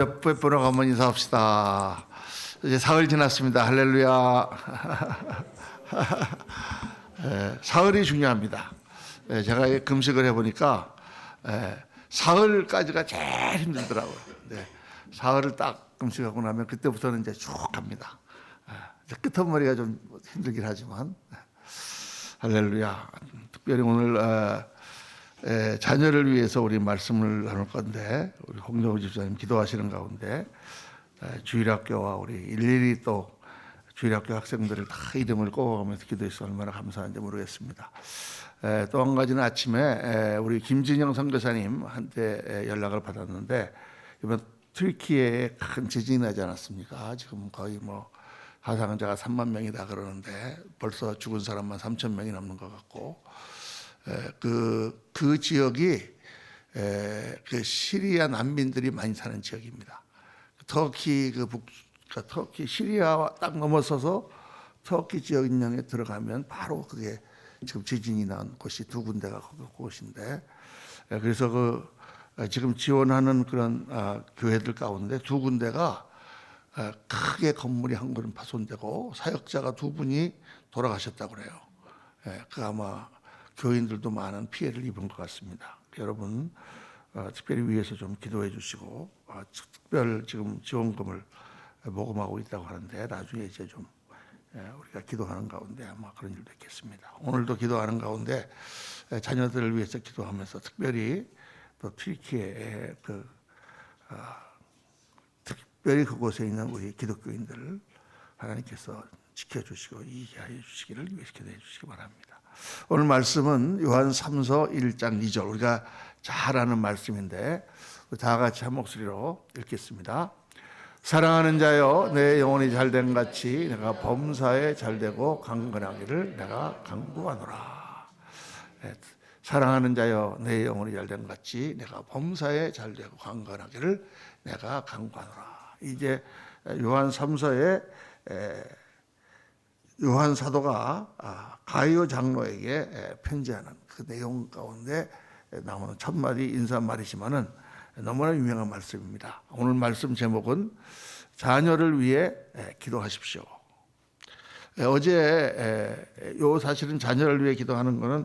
몇 한번 인사합시다. 이제 사흘 지났습니다. 할렐루야. 사흘이 중요합니다. 제가 금식을 해보니까 사흘까지가 제일 힘들더라고요. 사흘을 딱 금식하고 나면 그때부터는 이제 쭉 갑니다. 끝머리가 좀 힘들긴 하지만 할렐루야. 특별히 오늘 자녀를 위해서 우리 말씀을 나눌 건데, 우리 홍정우 집사님 기도하시는 가운데 주일학교와 우리 일일이 또 주일학교 학생들을 다 이름을 꼽아가면서 기도해서 얼마나 감사한지 모르겠습니다. 또 한 가지는 아침에 우리 김진영 선교사님한테 연락을 받았는데, 이번 튀르키예에 큰 지진이 나지 않았습니까? 지금 거의 뭐 사상자가 3만 명이다 그러는데 벌써 죽은 사람만 3천 명이 넘는 것 같고, 그 지역이 그 시리아 난민들이 많이 사는 지역입니다. 터키 터키 시리아와 딱 넘어서서 터키 지역 인형에 들어가면 바로 그게 지금 지진이 난 곳이 두 군데가 그곳인데, 그래서 지금 지원하는 그런 교회들 가운데 두 군데가 크게 건물이 한 군은 파손되고 사역자가 두 분이 돌아가셨다고 그래요. 그 아마 교인들도 많은 피해를 입은 것 같습니다. 여러분 특별히 위해서 좀 기도해 주시고, 특별 지금 지원금을 모금하고 있다고 하는데 나중에 이제 좀 우리가 기도하는 가운데 아마 그런 일도 있겠습니다. 오늘도 기도하는 가운데 자녀들을 위해서 기도하면서 특별히 또 튀르키예 특별히 그곳에 있는 우리 기독교인들을 하나님께서 지켜주시고 이해하여 주시기를 위해서 기도해 주시기 바랍니다. 오늘 말씀은 요한 3서 1장 2절, 우리가 잘 아는 말씀인데 다 같이 한 목소리로 읽겠습니다. 사랑하는 자여, 내 영혼이 잘된 같이 내가 범사에 잘되고 강건하기를 내가 간구하노라. 사랑하는 자여, 내 영혼이 잘된 같이 내가 범사에 잘되고 강건하기를 내가 간구하노라. 이제 요한 3서에 요한 사도가 가이오 장로에게 편지하는 그 내용 가운데 나오는 첫 마디 인사말이지만은 너무나 유명한 말씀입니다. 오늘 말씀 제목은 자녀를 위해 기도하십시오. 어제 요 사실은 자녀를 위해 기도하는 것은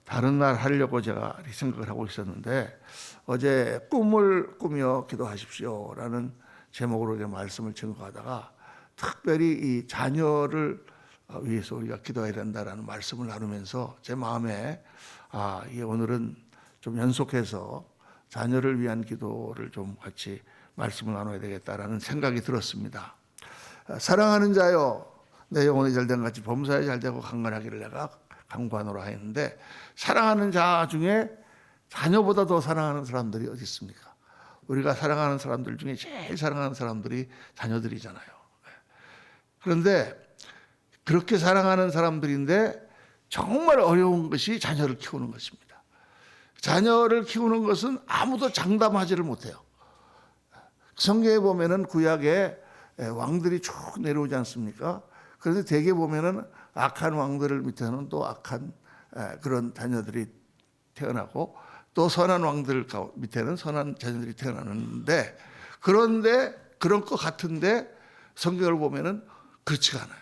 다른 날 하려고 제가 생각을 하고 있었는데, 어제 꿈을 꾸며 기도하십시오라는 제목으로 말씀을 증거하다가 특별히 이 자녀를 위해서 우리가 기도해야 된다라는 말씀을 나누면서 제 마음에 오늘은 좀 연속해서 자녀를 위한 기도를 좀 같이 말씀을 나눠야 되겠다라는 생각이 들었습니다. 사랑하는 자여, 내 영혼이 잘된 같이 범사에 잘되고 강건하기를 내가 간구하노라 했는데, 사랑하는 자 중에 자녀보다 더 사랑하는 사람들이 어디 있습니까? 우리가 사랑하는 사람들 중에 제일 사랑하는 사람들이 자녀들이잖아요. 그런데 그렇게 사랑하는 사람들인데 정말 어려운 것이 자녀를 키우는 것입니다. 자녀를 키우는 것은 아무도 장담하지를 못해요. 성경에 보면은 구약에 왕들이 쭉 내려오지 않습니까? 그런데 대개 보면은 악한 왕들을 밑에는 또 악한 그런 자녀들이 태어나고, 또 선한 왕들 밑에는 선한 자녀들이 태어나는데, 그런데 그런 것 같은데 성경을 보면은 그렇지가 않아요.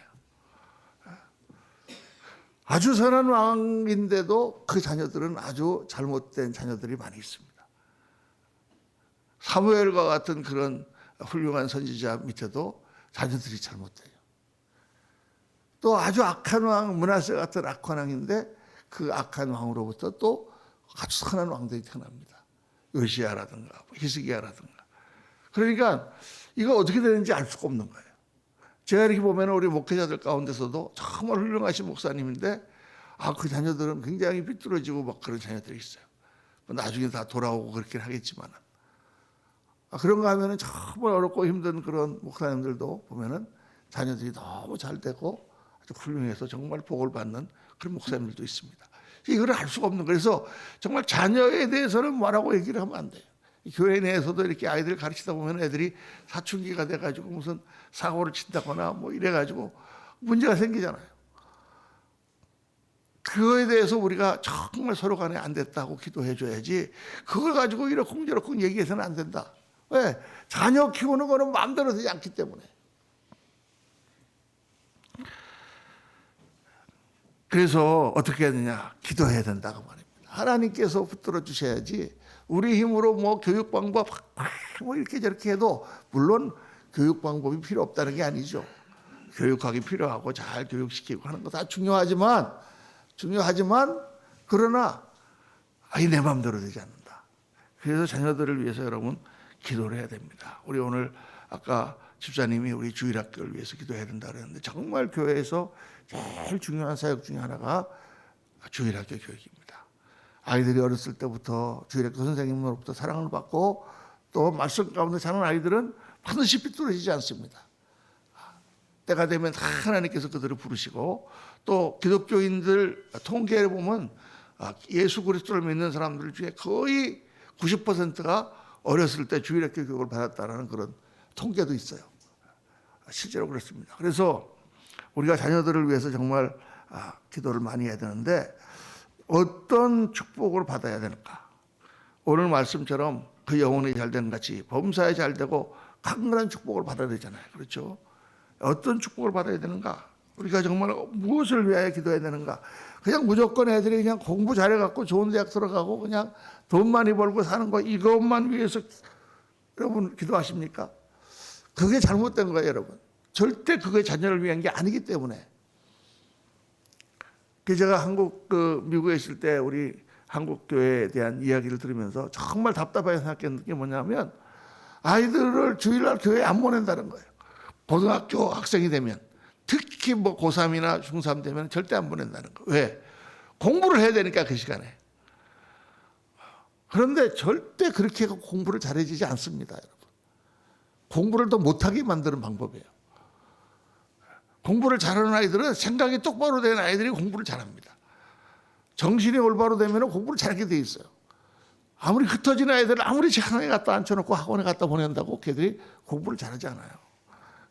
아주 선한 왕인데도 그 자녀들은 아주 잘못된 자녀들이 많이 있습니다. 사무엘과 같은 그런 훌륭한 선지자 밑에도 자녀들이 잘못돼요. 또 아주 악한 왕 므낫세 같은 악한 왕인데 그 악한 왕으로부터 또 아주 선한 왕들이 태어납니다. 요시야라든가 히스기야라든가. 그러니까 이거 어떻게 되는지 알 수가 없는 거예요. 제가 이렇게 보면 우리 목회자들 가운데서도 정말 훌륭하신 목사님인데 그 자녀들은 굉장히 삐뚤어지고 막 그런 자녀들이 있어요. 나중에 다 돌아오고 그렇긴 하겠지만 그런가 하면은 정말 어렵고 힘든 그런 목사님들도 보면은 자녀들이 너무 잘 되고 아주 훌륭해서 정말 복을 받는 그런 목사님들도 있습니다. 이걸 알 수가 없는 거예요. 그래서 정말 자녀에 대해서는 뭐라고 얘기를 하면 안 돼요. 교회 내에서도 이렇게 아이들 가르치다 보면 애들이 사춘기가 돼가지고 무슨 사고를 친다거나 뭐 이래가지고 문제가 생기잖아요. 그거에 대해서 우리가 정말 서로 간에 안 됐다고 기도해 줘야지, 그걸 가지고 이러쿵저러쿵 얘기해서는 안 된다. 왜? 자녀 키우는 거는 마음대로 되지 않기 때문에. 그래서 어떻게 해야 되냐? 기도해야 된다고 말입니다. 하나님께서 붙들어 주셔야지, 우리 힘으로 뭐 교육 방법 뭐 이렇게 저렇게 해도, 물론 교육 방법이 필요 없다는 게 아니죠. 교육하기 필요하고 잘 교육시키고 하는 거 다 중요하지만 그러나 내 마음대로 되지 않는다. 그래서 자녀들을 위해서 여러분 기도를 해야 됩니다. 우리 오늘 아까 집사님이 우리 주일학교를 위해서 기도해야 된다 그랬는데, 정말 교회에서 제일 중요한 사역 중에 하나가 주일학교 교육입니다. 아이들이 어렸을 때부터 주일학교 선생님으로부터 사랑을 받고 또 말씀 가운데 자란 아이들은 반드시 삐뚤어지지 않습니다. 때가 되면 하나님께서 그들을 부르시고, 또 기독교인들 통계를 보면 예수 그리스도를 믿는 사람들 중에 거의 90%가 어렸을 때 주일학교 교육을 받았다는 그런 통계도 있어요. 실제로 그렇습니다. 그래서 우리가 자녀들을 위해서 정말 기도를 많이 해야 되는데, 어떤 축복을 받아야 되는가? 오늘 말씀처럼 그 영혼이 잘 되는 같이 범사에 잘 되고 강건한 축복을 받아야 되잖아요. 그렇죠? 어떤 축복을 받아야 되는가? 우리가 정말 무엇을 위하여 기도해야 되는가? 그냥 무조건 애들이 그냥 공부 잘해갖고 좋은 대학 들어가고 그냥 돈 많이 벌고 사는 거, 이것만 위해서 여러분 기도하십니까? 그게 잘못된 거예요, 여러분. 절대 그게 자녀를 위한 게 아니기 때문에. 제가 미국에 있을 때 우리 한국 교회에 대한 이야기를 들으면서 정말 답답하게 생각했던 게 뭐냐면, 아이들을 주일날 교회에 안 보낸다는 거예요. 고등학교 학생이 되면, 특히 뭐 고3이나 중3 되면 절대 안 보낸다는 거예요. 왜? 공부를 해야 되니까 그 시간에. 그런데 절대 그렇게 공부를 잘해지지 않습니다, 여러분. 공부를 더 못하게 만드는 방법이에요. 공부를 잘하는 아이들은, 생각이 똑바로 된 아이들이 공부를 잘합니다. 정신이 올바로 되면 공부를 잘하게 돼 있어요. 아무리 흩어진 아이들을 아무리 책상에 갖다 앉혀놓고 학원에 갖다 보낸다고 걔들이 공부를 잘하지 않아요.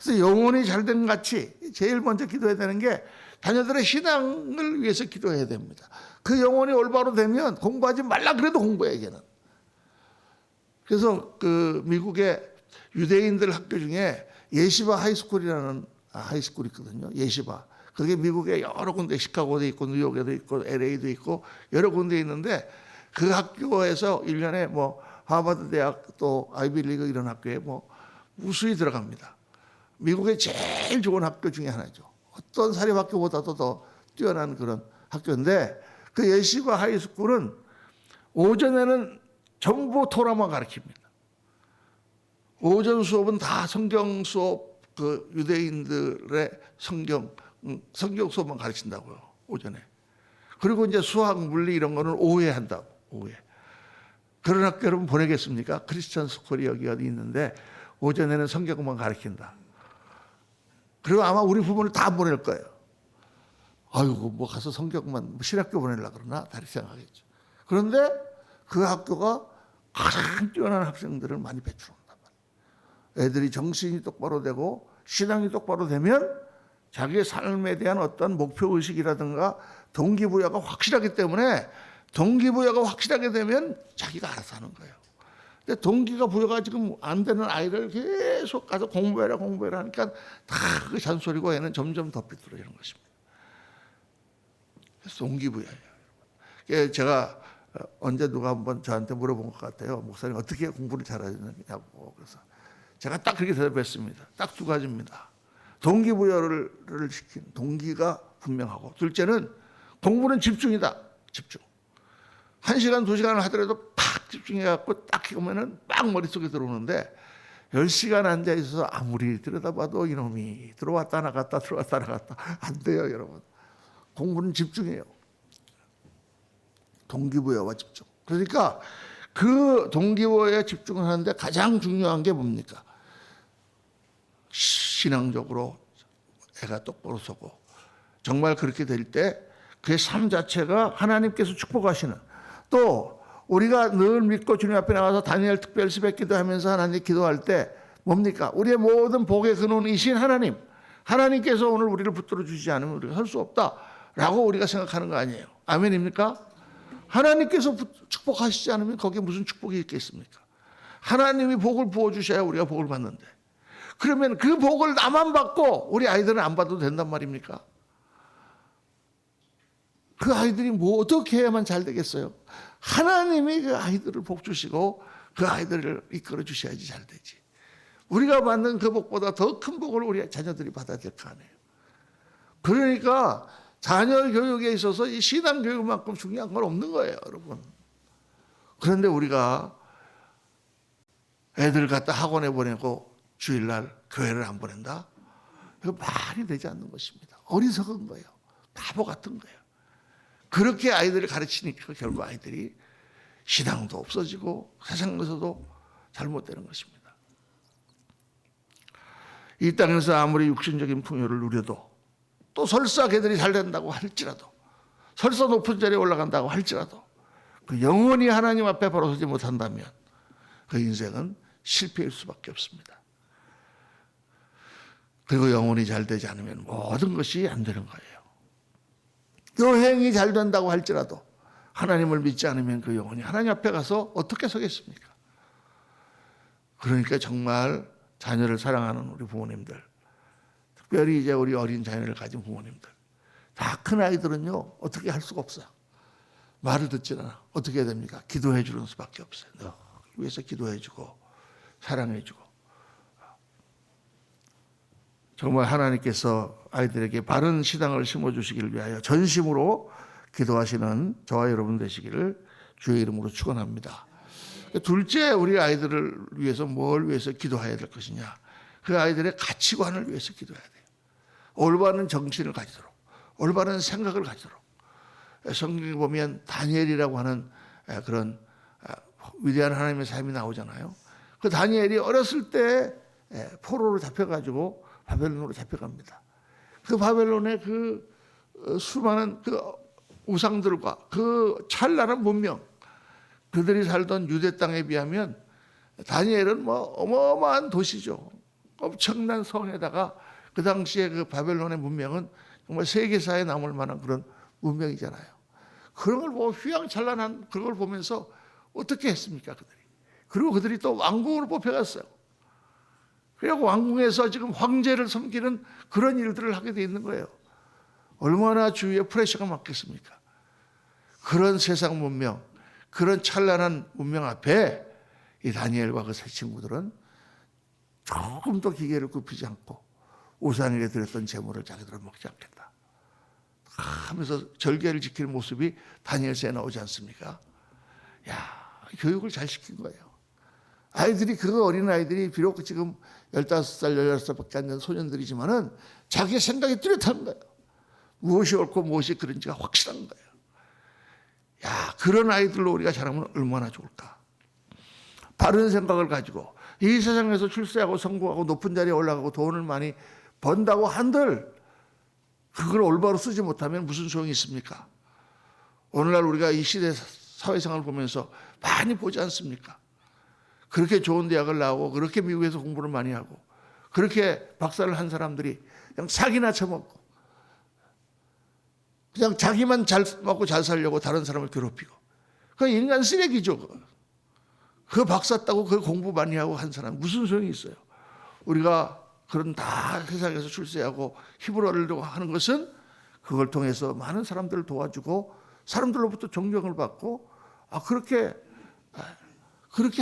그래서 영혼이 잘된 같이 제일 먼저 기도해야 되는 게 자녀들의 신앙을 위해서 기도해야 됩니다. 그 영혼이 올바로 되면 공부하지 말라 그래도 공부해, 걔는. 그래서 그 미국의 유대인들 학교 중에 예시바 하이스쿨이라는 하이스쿨이 있거든요. 예시바. 그게 미국에 여러 군데, 시카고도 있고 뉴욕에도 있고 LA도 있고 여러 군데 있는데, 그 학교에서 1년에 뭐 하버드 대학 또 아이비리그 이런 학교에 뭐 무수히 들어갑니다. 미국의 제일 좋은 학교 중에 하나죠. 어떤 사립학교보다도 더 뛰어난 그런 학교인데, 그 예시바 하이스쿨은 오전에는 전부 토라만 가르칩니다. 오전 수업은 다 성경 수업, 그 유대인들의 성경 수업만 가르친다고요, 오전에. 그리고 이제 수학, 물리 이런 거는 오후에 한다고, 오후에. 그런 학교를 보내겠습니까? 크리스천 스쿨이 여기 어디 있는데 오전에는 성경만 가르친다. 그리고 아마 우리 부모를 다 보낼 거예요. 아이고, 뭐 가서 성경만, 신학교 보내려고 그러나? 다시 생각하겠죠. 그런데 그 학교가 가장 뛰어난 학생들을 많이 배출한단 말이에요. 애들이 정신이 똑바로 되고 신앙이 똑바로 되면 자기의 삶에 대한 어떤 목표의식이라든가 동기부여가 확실하기 때문에, 동기부여가 확실하게 되면 자기가 알아서 하는 거예요. 근데 동기가 부여가 지금 안 되는 아이를 계속 가서 공부해라 하니까 다 그 잔소리고 얘는 점점 더 삐뚤어지는 것입니다. 그래서 동기부여예요. 제가 언제 누가 한번 저한테 물어본 것 같아요. 목사님 어떻게 공부를 잘하느냐고. 그래서 제가 딱 그렇게 대답했습니다. 딱 두 가지입니다. 동기부여를 시킨 동기가 분명하고, 둘째는 공부는 집중이다. 집중. 1시간, 2시간을 하더라도 팍 집중해갖고 딱 해보면은 막 머릿속에 들어오는데, 10시간 앉아있어서 아무리 들여다봐도 이놈이 들어왔다 나갔다 안 돼요, 여러분. 공부는 집중이에요. 동기부여와 집중. 그러니까 그 동기부여에 집중을 하는데 가장 중요한 게 뭡니까? 신앙적으로 애가 똑바로 서고, 정말 그렇게 될 때 그의 삶 자체가 하나님께서 축복하시는, 또 우리가 늘 믿고 주님 앞에 나가서 다니엘 특별 수백 기도하면서 하나님 기도할 때 뭡니까? 우리의 모든 복의 근원이신 하나님, 하나님께서 오늘 우리를 붙들어 주시지 않으면 우리가 설 수 없다라고 라고 우리가 생각하는 거 아니에요. 아멘입니까? 하나님께서 축복하시지 않으면 거기에 무슨 축복이 있겠습니까? 하나님이 복을 부어주셔야 우리가 복을 받는데, 그러면 그 복을 나만 받고 우리 아이들은 안 받아도 된단 말입니까? 그 아이들이 뭐 어떻게 해야만 잘 되겠어요? 하나님이 그 아이들을 복 주시고 그 아이들을 이끌어 주셔야지 잘 되지. 우리가 받는 그 복보다 더 큰 복을 우리 자녀들이 받아야 될 거 아니에요. 그러니까 자녀 교육에 있어서 이 신앙 교육만큼 중요한 건 없는 거예요, 여러분. 그런데 우리가 애들 갖다 학원에 보내고 주일날 교회를 안 보낸다? 이거 말이 되지 않는 것입니다. 어리석은 거예요. 바보 같은 거예요. 그렇게 아이들을 가르치니까 결국 아이들이 신앙도 없어지고 세상에서도 잘못되는 것입니다. 이 땅에서 아무리 육신적인 풍요를 누려도, 또 설사 걔들이 잘 된다고 할지라도, 설사 높은 자리에 올라간다고 할지라도 그 영원히 하나님 앞에 바로 서지 못한다면 그 인생은 실패일 수밖에 없습니다. 그리고 영혼이 잘 되지 않으면 모든 것이 안 되는 거예요. 여행이 잘 된다고 할지라도 하나님을 믿지 않으면 그 영혼이 하나님 앞에 가서 어떻게 서겠습니까? 그러니까 정말 자녀를 사랑하는 우리 부모님들, 특별히 이제 우리 어린 자녀를 가진 부모님들, 다 큰 아이들은요 어떻게 할 수가 없어요. 말을 듣지는 않아. 어떻게 해야 됩니까? 기도해 주는 수밖에 없어요. 너 위해서 기도해 주고 사랑해 주고. 정말 하나님께서 아이들에게 바른 신앙을 심어주시기를 위하여 전심으로 기도하시는 저와 여러분 되시기를 주의 이름으로 축원합니다. 둘째, 우리 아이들을 위해서 뭘 위해서 기도해야 될 것이냐? 그 아이들의 가치관을 위해서 기도해야 돼요. 올바른 정신을 가지도록, 올바른 생각을 가지도록. 성경에 보면 다니엘이라고 하는 그런 위대한 하나님의 삶이 나오잖아요. 그 다니엘이 어렸을 때 포로로 잡혀가지고 바벨론으로 잡혀갑니다. 그 바벨론의 그 수많은 그 우상들과 그 찬란한 문명, 그들이 살던 유대 땅에 비하면 다니엘은 뭐 어마어마한 도시죠. 엄청난 성에다가 그 당시에 그 바벨론의 문명은 정말 세계사에 남을 만한 그런 문명이잖아요. 그런 걸 보고 휘황찬란한 그런 걸 보면서 어떻게 했습니까, 그들이? 그리고 그들이 또 왕궁으로 뽑혀갔어요. 그리고 왕궁에서 지금 황제를 섬기는 그런 일들을 하게 돼 있는 거예요. 얼마나 주위에 프레셔가 많겠습니까? 그런 세상 문명, 그런 찬란한 문명 앞에 이 다니엘과 그 세 친구들은 조금 더 기계를 굽히지 않고 우상에게 드렸던 재물을 자기들은 먹지 않겠다 하면서 절개를 지키는 모습이 다니엘서에 나오지 않습니까? 야, 교육을 잘 시킨 거예요. 아이들이, 그 어린 아이들이 비록 지금 15살, 16살밖에 안 된 소년들이지만은 자기의 생각이 뚜렷한 거예요. 무엇이 옳고 무엇이 그른지가 확실한 거예요. 야, 그런 아이들로 우리가 자라면 얼마나 좋을까. 바른 생각을 가지고 이 세상에서 출세하고 성공하고 높은 자리에 올라가고 돈을 많이 번다고 한들 그걸 올바로 쓰지 못하면 무슨 소용이 있습니까? 오늘날 우리가 이 시대 사회생활을 보면서 많이 보지 않습니까? 그렇게 좋은 대학을 나오고 그렇게 미국에서 공부를 많이 하고 그렇게 박사를 한 사람들이 그냥 사기나 쳐먹고 그냥 자기만 잘 먹고 잘 살려고 다른 사람을 괴롭히고, 그 인간 쓰레기죠. 그 박사 따고 그 공부 많이 하고 한 사람 무슨 소용이 있어요? 우리가 그런 다 세상에서 출세하고 힘을 얻으려고 하는 것은 그걸 통해서 많은 사람들을 도와주고 사람들로부터 존경을 받고 그렇게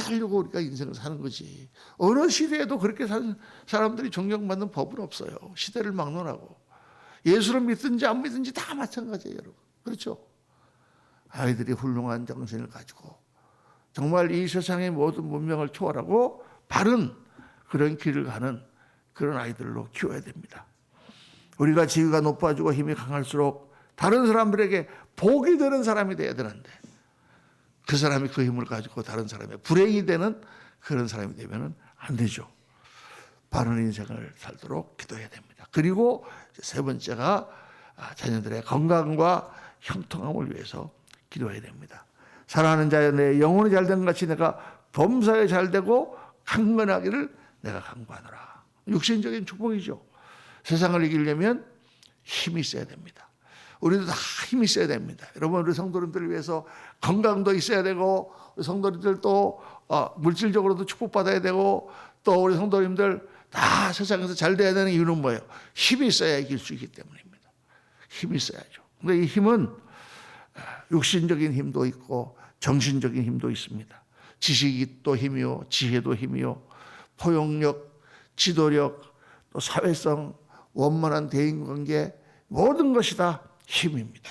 하려고 우리가 인생을 사는 거지. 어느 시대에도 그렇게 사는 사람들이 존경받는 법은 없어요. 시대를 막론하고. 예수를 믿든지 안 믿든지 다 마찬가지예요, 여러분. 그렇죠? 아이들이 훌륭한 정신을 가지고 정말 이 세상의 모든 문명을 초월하고 바른 그런 길을 가는 그런 아이들로 키워야 됩니다. 우리가 지위가 높아지고 힘이 강할수록 다른 사람들에게 복이 되는 사람이 돼야 되는데 그 사람이 그 힘을 가지고 다른 사람의 불행이 되는 그런 사람이 되면 안 되죠. 바른 인생을 살도록 기도해야 됩니다. 그리고 세 번째가 자녀들의 건강과 형통함을 위해서 기도해야 됩니다. 사랑하는 자여, 내 영혼이 잘된 같이 내가 범사에 잘되고 강건하기를 내가 간구하노라. 육신적인 축복이죠. 세상을 이기려면 힘이 있어야 됩니다. 우리도 다 힘이 있어야 됩니다. 여러분, 우리 성도님들을 위해서 건강도 있어야 되고, 우리 성도님들도 물질적으로도 축복받아야 되고, 또 우리 성도님들 다 세상에서 잘 돼야 되는 이유는 뭐예요? 힘이 있어야 이길 수 있기 때문입니다. 힘이 있어야죠. 근데 이 힘은 육신적인 힘도 있고 정신적인 힘도 있습니다. 지식이 또 힘이요, 지혜도 힘이요, 포용력, 지도력, 또 사회성, 원만한 대인관계, 모든 것이 다 힘입니다.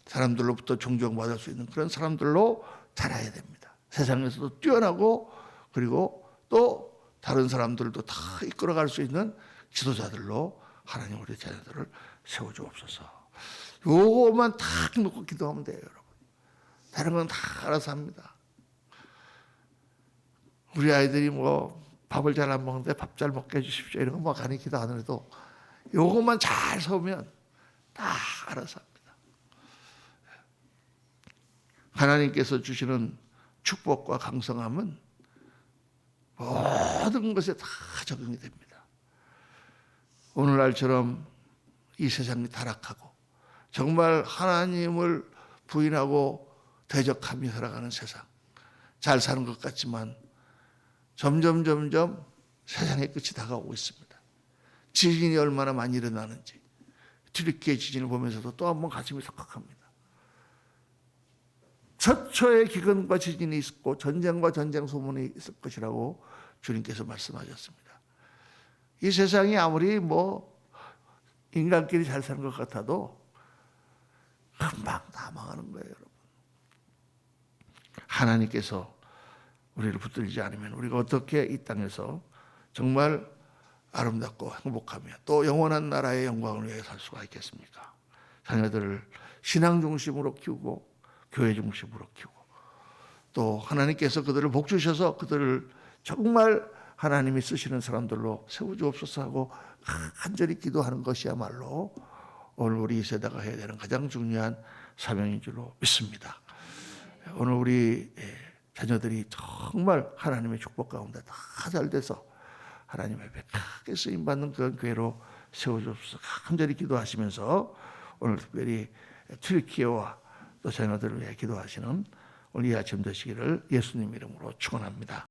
사람들로부터 존경받을 수 있는 그런 사람들로 자라야 됩니다. 세상에서도 뛰어나고, 그리고 또 다른 사람들도 다 이끌어갈 수 있는 지도자들로 하나님 우리 자녀들을 세워주옵소서. 요거만 딱 놓고 기도하면 돼요, 여러분. 다른 건 다 알아서 합니다. 우리 아이들이 뭐 밥을 잘 안 먹는데 밥 잘 먹게 해주십시오, 이런 거 뭐 간이 기도 안 해도 요것만 잘 서면 다 알아서 합니다. 하나님께서 주시는 축복과 강성함은 모든 것에 다 적용이 됩니다. 오늘날처럼 이 세상이 타락하고 정말 하나님을 부인하고 대적하며 살아가는 세상, 잘 사는 것 같지만 점점 세상의 끝이 다가오고 있습니다. 지진이 얼마나 많이 일어나는지 튀르키예 지진을 보면서도 또 한 번 가슴이 석박합니다. 처처의 기근과 지진이 있었고 전쟁과 전쟁 소문이 있을 것이라고 주님께서 말씀하셨습니다. 이 세상이 아무리 뭐 인간끼리 잘 사는 것 같아도 금방 다 망하는 거예요, 여러분. 하나님께서 우리를 붙들지 않으면 우리가 어떻게 이 땅에서 정말 아름답고 행복하며 또 영원한 나라의 영광을 위해 살 수가 있겠습니까? 자녀들을 신앙 중심으로 키우고 교회 중심으로 키우고 또 하나님께서 그들을 복 주셔서 그들을 정말 하나님이 쓰시는 사람들로 세워주옵소서 하고 간절히 기도하는 것이야말로 오늘 우리 이 세대가 해야 되는 가장 중요한 사명인 줄로 믿습니다. 오늘 우리 자녀들이 정말 하나님의 축복 가운데 다 잘 돼서 하나님의 앞에 크게 쓰임받는 그런 교회로 세워주옵소서 간절히 기도하시면서 오늘 특별히 튀르키예와 또 자녀들을 위해 기도하시는 오늘 이 아침 되시기를 예수님 이름으로 축원합니다.